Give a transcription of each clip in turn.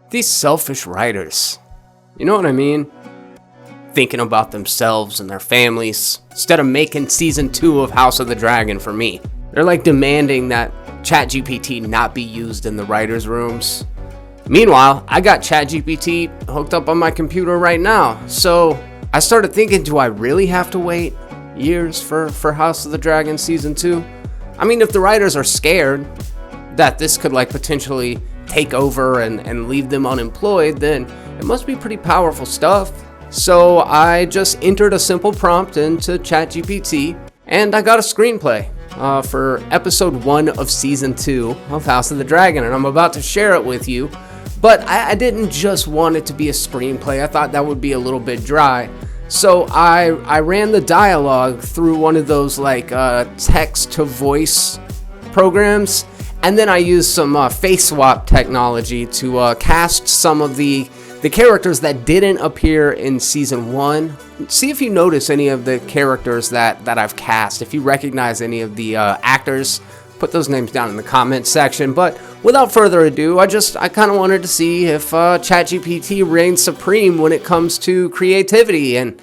These selfish writers. You know what I mean? Thinking about themselves and their families instead of making season 2 of House of the Dragon for me. They're like demanding that Chat GPT not be used in the writers' rooms. Meanwhile, I got Chat GPT hooked up on my computer right now. So I started thinking, do I really have to wait years for House of the Dragon season 2? I mean, if the writers are scared that this could like potentially take over and leave them unemployed, then it must be pretty powerful stuff. So I just entered a simple prompt into Chat GPT and I got a screenplay for episode 1 of season 2 of House of the Dragon, and I'm about to share it with you. But I didn't just want it to be a screenplay. I thought that would be a little bit dry. So I ran the dialogue through one of those like text to voice programs, and then I used some face swap technology to cast some of the characters that didn't appear in season 1. See if you notice any of the characters that I've cast. If you recognize any of the actors, put those names down in the comments section. But without further ado, I kind of wanted to see if ChatGPT reigns supreme when it comes to creativity. And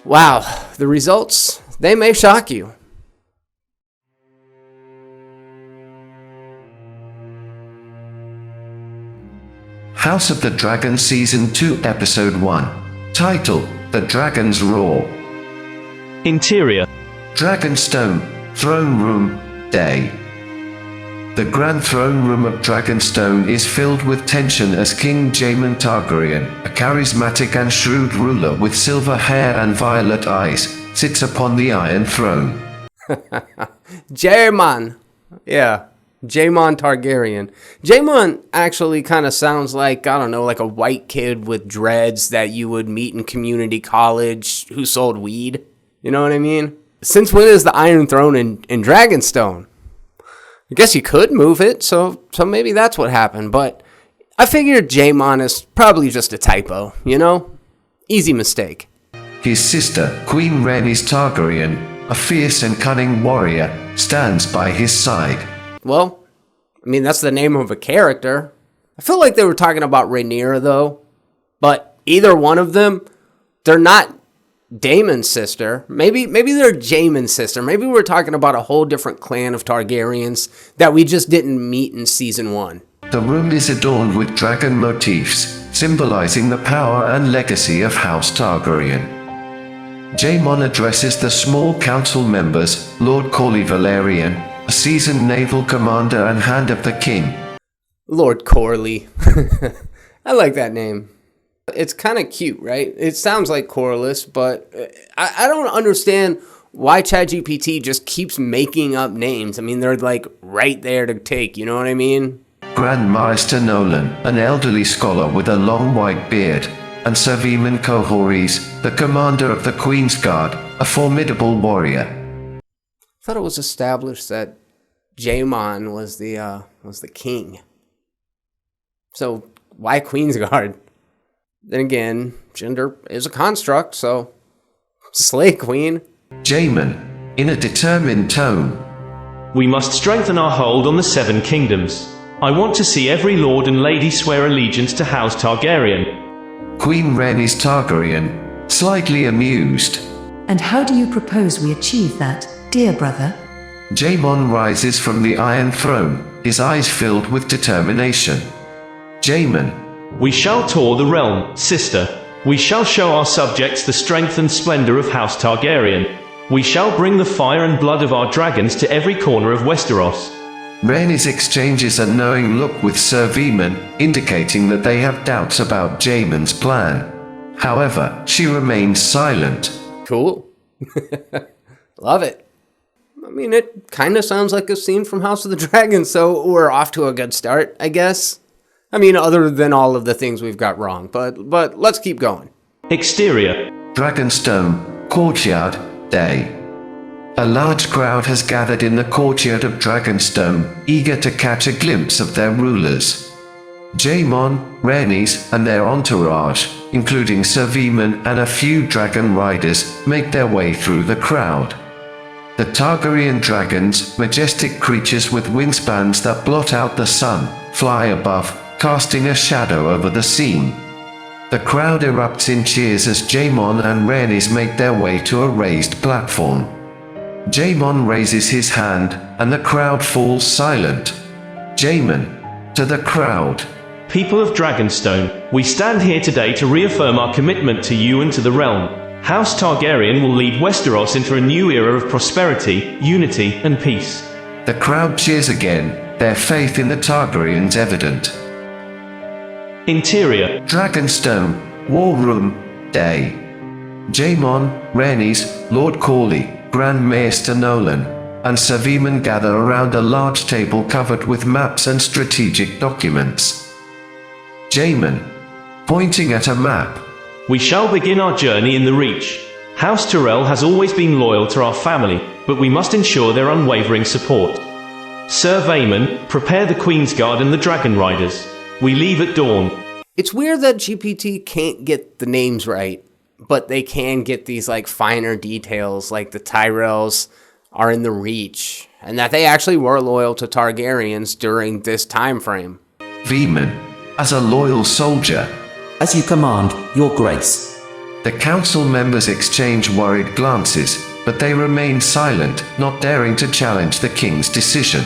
wow, the results, they may shock you. House of the Dragon Season 2 Episode 1. Title: The Dragon's Roar. Interior: Dragonstone, Throne Room, Day. The Grand Throne Room of Dragonstone is filled with tension as King Jaemon Targaryen, a charismatic and shrewd ruler with silver hair and violet eyes, sits upon the Iron Throne. Jaemon. Yeah. Jaemon Targaryen. Jaemon actually kind of sounds like, I don't know, like a white kid with dreads that you would meet in community college who sold weed. You know what I mean? Since when is the Iron Throne in Dragonstone? I guess you could move it, so maybe that's what happened. But I figured Jaemon is probably just a typo, you know? Easy mistake. His sister, Queen RHAENYS Targaryen, a fierce and cunning warrior, stands by his side. Well, I mean, that's the name of a character. I feel like they were talking about Rhaenyra, though. But either one of them, they're not Daemon's sister. Maybe they're Jaemon's sister. Maybe we're talking about a whole different clan of Targaryens that we just didn't meet in season 1. The room is adorned with dragon motifs, symbolizing the power and legacy of House Targaryen. Jaemon addresses the small council members, Lord CORLY VELARYON, a seasoned naval commander and hand of the king. Lord Corley. I like that name. It's kind of cute, right? It sounds like Corlys, but I don't understand why ChatGPT just keeps making up names. I mean, they're like right there to take, you know what I mean? Grand Maester Nolan, an elderly scholar with a long white beard, and SER VAEMON QOHORYS, the commander of the Queensguard, a formidable warrior. I thought it was established that Jaemon was the king. So why Queensguard? Then again, gender is a construct, so slay queen. Jaemon, in a determined tone. We must strengthen our hold on the 7 kingdoms. I want to see every lord and lady swear allegiance to House Targaryen. Queen RHAENYS Targaryen, slightly amused. And how do you propose we achieve that, dear brother? Jaemon rises from the Iron Throne, his eyes filled with determination. Jaemon. We shall tour the realm, sister. We shall show our subjects the strength and splendor of House Targaryen. We shall bring the fire and blood of our dragons to every corner of Westeros. RHAENYS exchanges a knowing look with SER VAEMON, indicating that they have doubts about Jaemon's plan. However, she remains silent. Cool. Love it. I mean, it kind of sounds like a scene from House of the Dragon, so we're off to a good start, I guess. I mean, other than all of the things we've got wrong, but let's keep going. Exterior. Dragonstone, Courtyard, Day. A large crowd has gathered in the courtyard of Dragonstone, eager to catch a glimpse of their rulers. Jaemon, RHAENYS, and their entourage, including SER VAEMON and a few dragon riders, make their way through the crowd. The Targaryen dragons, majestic creatures with wingspans that blot out the sun, fly above, casting a shadow over the scene. The crowd erupts in cheers as Jaemon and RHAENYS make their way to a raised platform. Jaemon raises his hand, and the crowd falls silent. Jaemon, to the crowd. People of Dragonstone, we stand here today to reaffirm our commitment to you and to the realm. House Targaryen will lead Westeros into a new era of prosperity, unity, and peace. The crowd cheers again, their faith in the Targaryens evident. Interior. Dragonstone, War Room, Day. Jaemon, RHAENYS, Lord Corley, Grand Maester Nolan, and SER VAEMON gather around a large table covered with maps and strategic documents. Jaemon, pointing at a map. We shall begin our journey in the Reach. House Tyrell has always been loyal to our family, but we must ensure their unwavering support. SER VAEMON, prepare the Queensguard and the Dragon Riders. We leave at dawn. It's weird that GPT can't get the names right, but they can get these like finer details, like the Tyrells are in the Reach, and that they actually were loyal to Targaryens during this time frame. VAEMON, as a loyal soldier. As you command, Your Grace. The council members exchange worried glances, but they remain silent, not daring to challenge the king's decision.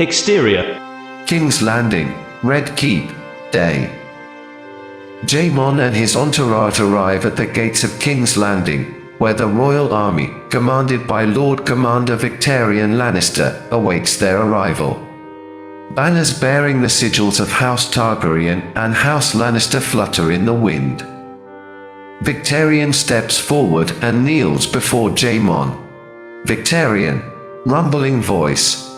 Exterior. King's Landing, Red Keep, Day. Jaemon and his entourage arrive at the gates of King's Landing, where the royal army, commanded by Lord Commander Victorian Lannister, awaits their arrival. Banners bearing the sigils of House Targaryen and House Lannister flutter in the wind. Victorian steps forward and kneels before Jaemon. Victorian, rumbling voice.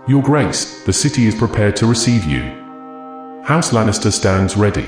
Your Grace, the city is prepared to receive you. House Lannister stands ready.